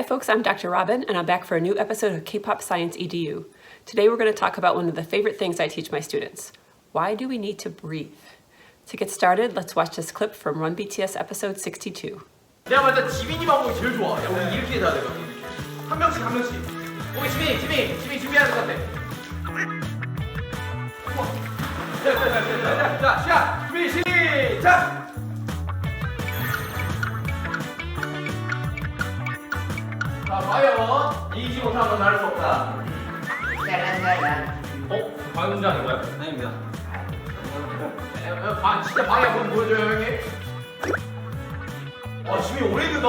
folks, I'm Dr. Robin, and I'm back for a new episode of K-Pop Science EDU. Today we're going to talk about one of the favorite things I teach my students. Why do we need to breathe? To get started, let's watch this clip from Run BTS episode 62. 내가 봤을 때 지민이 방법이 제일 좋아. 야, 우리 이렇게 해야 돼. 한 명씩. 오케이, 지민 준비해야 될 것 같아. 자, 시작! 준비, 시작! 자, 과연 이기지 못하는 건 나를 수 없다. 방문장인 거야? 아닙니다. 진짜 방해 한번 보여줘요, 형님. 지민이 오래 된다.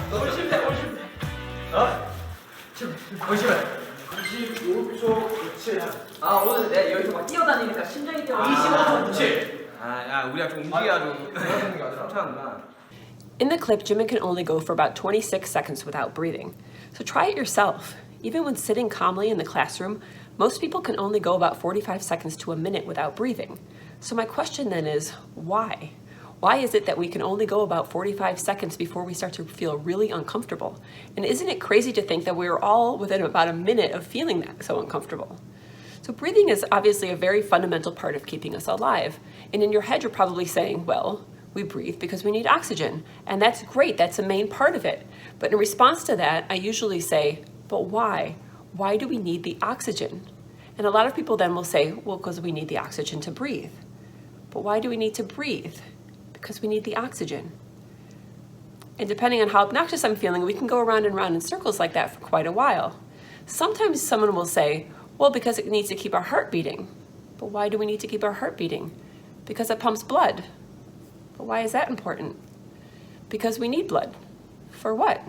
너무 쉽네. 심해. 25초 7. 오늘 내가 여기서 막 뛰어다니니까 심장이 뛰어. 25초 7. 우리가 좀 움직여야 좀 괜찮은가? In the clip, Jimin can only go for about 26 seconds without breathing. So try it yourself. Even when sitting calmly in the classroom, most people can only go about 45 seconds to a minute without breathing. So my question then is, why? Why is it that we can only go about 45 seconds before we start to feel really uncomfortable? And isn't it crazy to think that we're all within about a minute of feeling that so uncomfortable? So breathing is obviously a very fundamental part of keeping us alive. And in your head, you're probably saying, well, we breathe because we need oxygen. And that's great, that's a main part of it. But in response to that, I usually say, but why? Why do we need the oxygen? And a lot of people then will say, well, because we need the oxygen to breathe. But why do we need to breathe? Because we need the oxygen. And depending on how obnoxious I'm feeling, we can go around and around in circles like that for quite a while. Sometimes someone will say, well, because it needs to keep our heart beating. But why do we need to keep our heart beating? Because it pumps blood. But why is that important? Because we need blood. For what?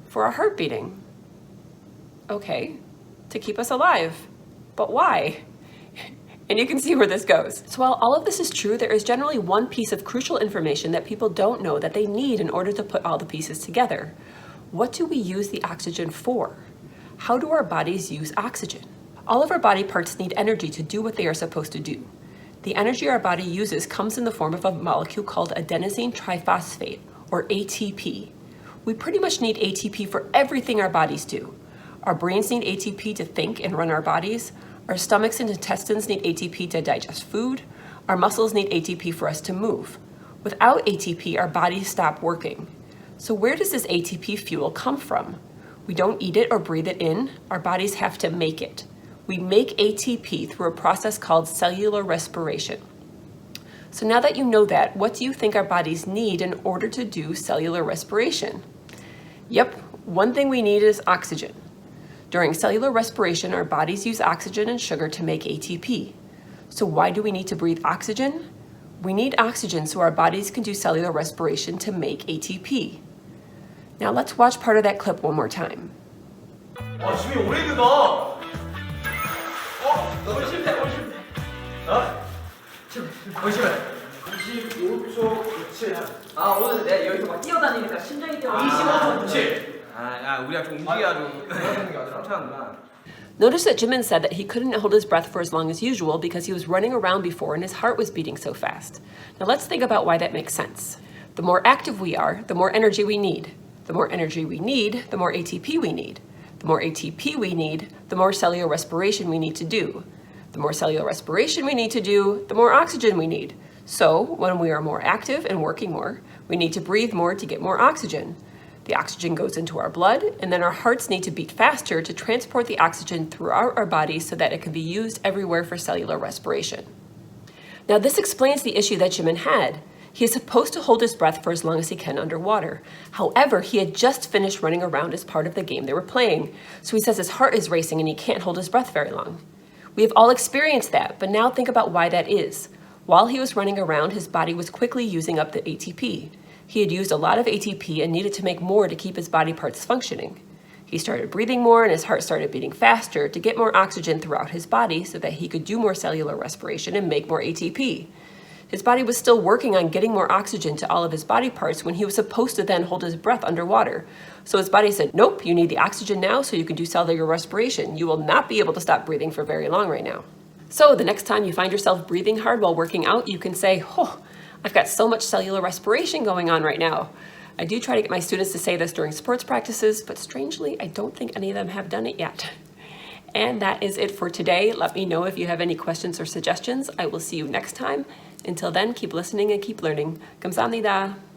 For our heart beating. Okay, to keep us alive. But why? And you can see where this goes. So while all of this is true, there is generally one piece of crucial information that people don't know that they need in order to put all the pieces together. What do we use the oxygen for? How do our bodies use oxygen? All of our body parts need energy to do what they are supposed to do. The energy our body uses comes in the form of a molecule called adenosine triphosphate, or ATP. We pretty much need ATP for everything our bodies do. Our brains need ATP to think and run our bodies. Our stomachs and intestines need ATP to digest food. Our muscles need ATP for us to move. Without ATP, our bodies stop working. So where does this ATP fuel come from? We don't eat it or breathe it in. Our bodies have to make it. We make ATP through a process called cellular respiration. So now that you know that, what do you think our bodies need in order to do cellular respiration? Yep, one thing we need is oxygen. During cellular respiration, our bodies use oxygen and sugar to make ATP. So why do we need to breathe oxygen? We need oxygen so our bodies can do cellular respiration to make ATP. Now let's watch part of that clip one more time. 지민이 오래 된다. 너무 심해. 심해. 25초 7. 오늘 내가 여기서 막 뛰어다니니까 심장이 뛰어. 25초 7. 우리가 좀 움직여야 좀 괜찮은가? Notice that Jimin said that he couldn't hold his breath for as long as usual because he was running around before and his heart was beating so fast. Now let's think about why that makes sense. The more active we are, the more energy we need. The more energy we need, the more ATP we need. The more ATP we need, the more cellular respiration we need to do. The more cellular respiration we need to do, the more oxygen we need. So when we are more active and working more, we need to breathe more to get more oxygen. The oxygen goes into our blood, and then our hearts need to beat faster to transport the oxygen throughout our bodies so that it can be used everywhere for cellular respiration. Now this explains the issue that Jimin had. He is supposed to hold his breath for as long as he can underwater. However, he had just finished running around as part of the game they were playing, so he says his heart is racing and he can't hold his breath very long. We have all experienced that, but now think about why that is. While he was running around, his body was quickly using up the ATP. He had used a lot of ATP and needed to make more to keep his body parts functioning. He started breathing more and his heart started beating faster to get more oxygen throughout his body so that he could do more cellular respiration and make more ATP. His body was still working on getting more oxygen to all of his body parts when he was supposed to then hold his breath underwater. So his body said, nope, you need the oxygen now so you can do cellular respiration. You will not be able to stop breathing for very long right now. So the next time you find yourself breathing hard while working out, you can say, oh, I've got so much cellular respiration going on right now. I do try to get my students to say this during sports practices, but strangely, I don't think any of them have done it yet. And that is it for today. Let me know if you have any questions or suggestions. I will see you next time. Until then, keep listening and keep learning. 감사합니다.